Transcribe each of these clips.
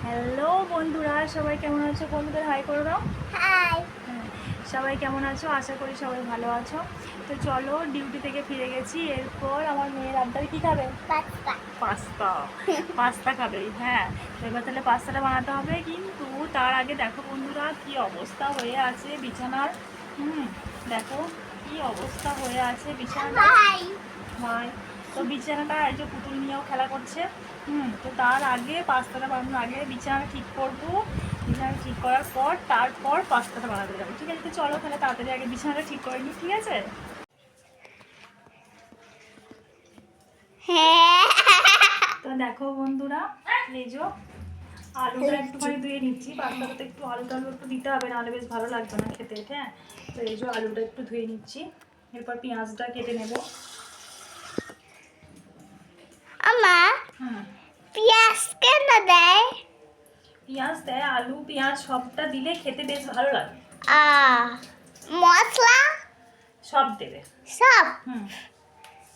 Hello বন্ধুরা, সবাই কেমন আছো? বন্ধুদের হাই করে দাও। হাই। সবাই কেমন আছো? আশা করি সবাই ভালো আছো। তো চলো, ডিউটি থেকে ফিরে গেছি। এরপর আমার মেয়ের আবদার কী খাবে? পাস্তা। পাস্তা। পাস্তা খাবে, হ্যাঁ। তো এবার তাহলে পাস্তাটা বানাতে হবে, কিন্তু তার আগে দেখো বন্ধুরা কি অবস্থা হয়ে আছে বিছানার। দেখো কি অবস্থা হয়ে আছে বিছানাটা। ভাই। হয় তো বিছানাটা এই যে পুতুল নিয়েও খেলা করছে। তো তার আগে পাস্তাটা বানানোর আগে বিছানাটা ঠিক করবো। বিছানাটা ঠিক করার পর তারপর পাস্তাটা বানাতে যাবো, ঠিক আছে? তো চলো তাহলে তাড়াতাড়ি আগে বিছানাটা ঠিক করে নিই, ঠিক আছে? হ্যাঁ। তো দেখো বন্ধুরা, এই যে আলুটা একটুখানি ধুয়ে নিচ্ছি। পাস্তাটাতে একটু আলু টালু একটু দিতে হবে, নাহলে বেশ ভালো লাগবে না খেতে, হ্যাঁ। তো এই যে আলুটা একটু ধুয়ে নিচ্ছি। এরপর পেঁয়াজটা কেটে নেবো। আমা হুম পেঁয়াজ কেন দেয়? পেঁয়াজ দেয়, আলু পেঁয়াজ সবটা দিলে খেতে বেশ ভালো লাগে। আ মশলা সব দেবে। সব।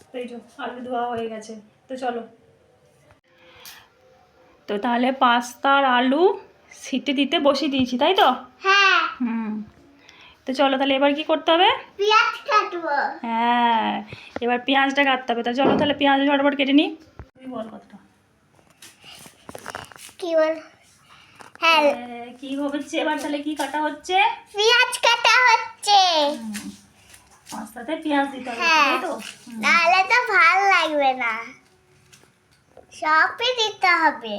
তো এই যে আলু ধোয়া হয়ে গেছে। তো চলো, তো তাহলে পাস্তা আর আলু সিটি দিতে বসিয়ে দিয়েছি, তাই তো? হ্যাঁ। তো চলো তাহলে এবার কি করতে হবে? পেঁয়াজ কাটবো। হ্যাঁ, এবার পেঁয়াজটা কাটতে হবে। তো চলো তাহলে পেঁয়াজ ঝটপট কেটে নিই। তুই বল কথাটা। কি বল? হ্যাঁ, কি হচ্ছে এবার? তাহলে কি কাটা হচ্ছে? পেঁয়াজ কাটা হচ্ছে। পাস্তাতে পেঁয়াজ দিতে হবে, হ্যাঁ, তাই তো? নাহলে তো ভালো লাগবে না, সবই দিতে হবে।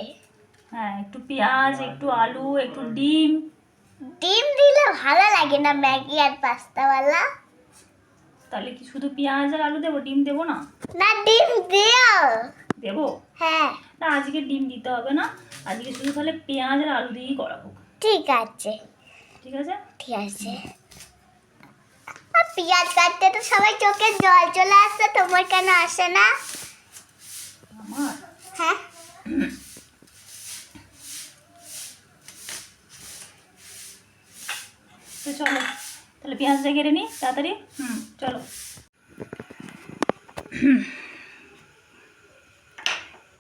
হ্যাঁ, একটু পেঁয়াজ, একটু আলু, একটু ডিম। ডিম দিলে ভালো লাগে না ম্যাগি আর পাস্তাওয়ালা। তাহলে কি শুধু পেঁয়াজ আর আলু দেবো, ডিম দেবো না? না, ডিম দিও। দেবো হ্যাঁ, না, আজকে ডিম দিতে হবে না। আজকে শুধু তাহলে পেঁয়াজ আর আলু দিয়েই করাবো, ঠিক আছে। ঠিক আছে? ঠিক আছে। আর পেঁয়াজ কাটতে তো সবাই চোখে জল চলে আসছে, তোমার কেন আসে না? আমার হ্যাঁ, তো চলো তাহলে পেঁয়াজটা কেটে নিই তাড়াতাড়ি। চলো।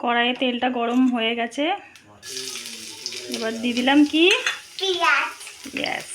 কড়াইয়ে তেলটা গরম হয়ে গেছে। এবার দিয়ে দিলাম কি? পেঁয়াজ। গ্যাস।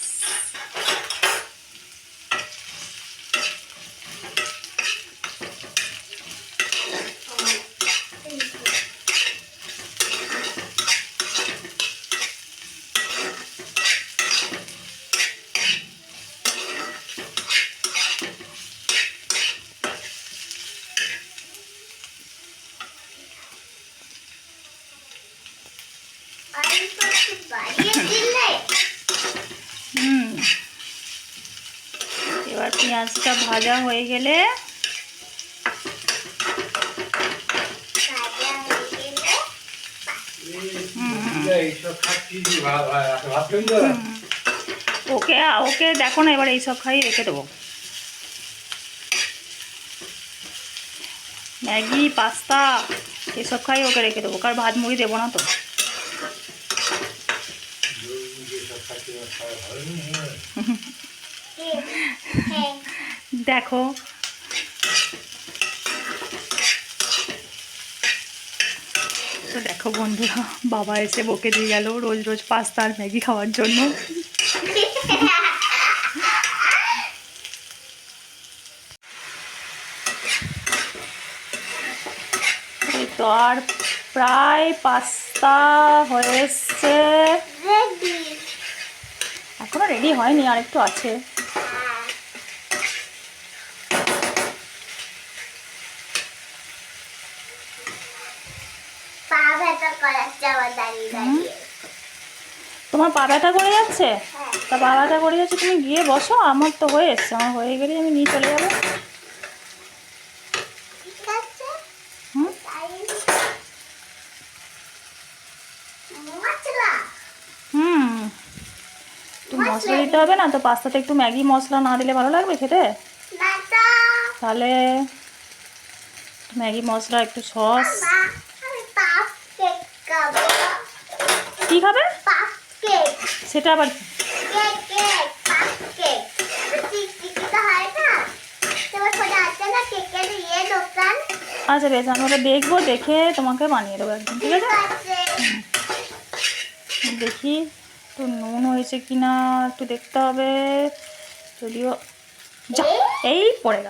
এবার পেঁয়াজটা ভাজা হয়ে গেলে ওকে ওকে দেখো না, এবার এইসব খাই রেখে দেবো। ম্যাগি পাস্তা এসব খাই ওকে রেখে দেবো, কার ভাত মুড়ি দেবো না তো। দেখো তো দেখো বন্ধুরা, বাবা এসে বকে দিয়ে গেল রোজ রোজ পাস্তা আর ম্যাগি খাওয়ার জন্য। এই তো আর প্রায় পাস্তা হয়ে এসছে। এখনো রেডি হয়নি, আর একটু আছে। তোমার পা ব্যথা করে যাচ্ছে? তা পা ব্যথা করে যাচ্ছে, তুমি গিয়ে বসো। আমার তো হয়ে এসছে, আমার হয়ে গেলেই আমি নিয়ে চলে যাবো। হুম হুম একটু মশলা দিতে হবে না তো? পাস্তাতে একটু ম্যাগি মশলা না দিলে ভালো লাগবে খেতে? তাহলে ম্যাগি মশলা, একটু সস। কি খাবে সেটা আবার? আচ্ছা বেশ, আমি ওটা দেখবো, দেখে তোমাকে বানিয়ে দেবো একদম, ঠিক আছে? দেখি একটু নুন হয়েছে কিনা একটু দেখতে হবে, যদিও যা এই পড়ে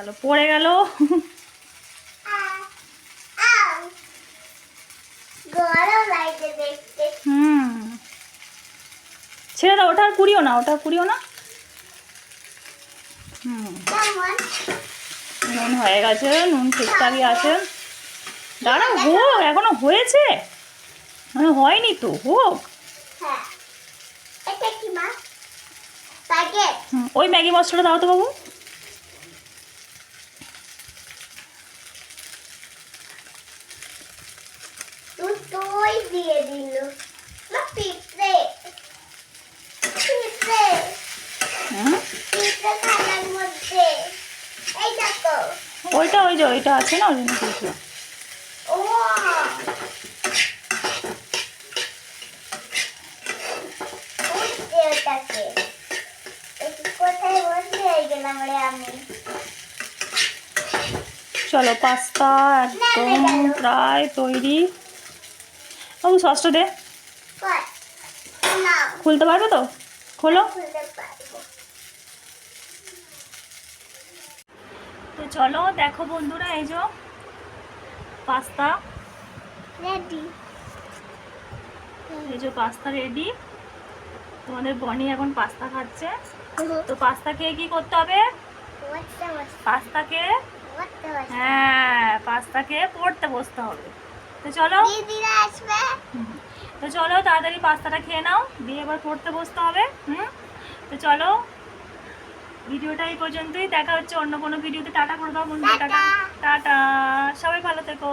গেল। গরম লাগছে দেখতে। ছেড়ে দাও, ওটা আর কুড়িও না। কেমন? নুন হয়ে গেছে, নুন ঠিকঠাকই আছে। দাঁড়াও, হোক, এখনো হয়েছে, মানে হয়নি তো, হোক। হ্যাঁ, এটা কি মা? প্যাকেট? ওই ম্যাগি মশলাটা দাও তো বাবু। দুটোই দিয়ে দিল। না পিঁপড়ে খানার মধ্যে। এই দেখো। ওইটা আছে না, ওই জন্য দিয়েছি। ও ওটাকে কোথায় বসে গেলাম রে আমি। চলো, পাস্তা একদম প্রায় তৈরি। বাবু সসটা দে, কই? না, খুলতে পারবে তো? খোলো। খুলতে পারবো। তো চলো দেখো বন্ধুরা, এই যে পাস্তা রেডি। রেডি। তোমাদের বনি এখন পাস্তা খাচ্ছে। তো পাস্তা খেয়ে কি করতে হবে? পাস্তাকে পড়তে বসতে হবে। তো চলো দিদিরা আসবে। তো চলো তাড়াতাড়ি পাস্তাটা খেয়ে নাও, দিয়ে এবার পড়তে বসতে হবে। তো চলো, ভিডিওটা এই পর্যন্তই। দেখা হচ্ছে অন্য কোনো ভিডিওতে। টাটা করে দাও বন্ধু। টাটা টাটা, সবাই ভালো থেকো।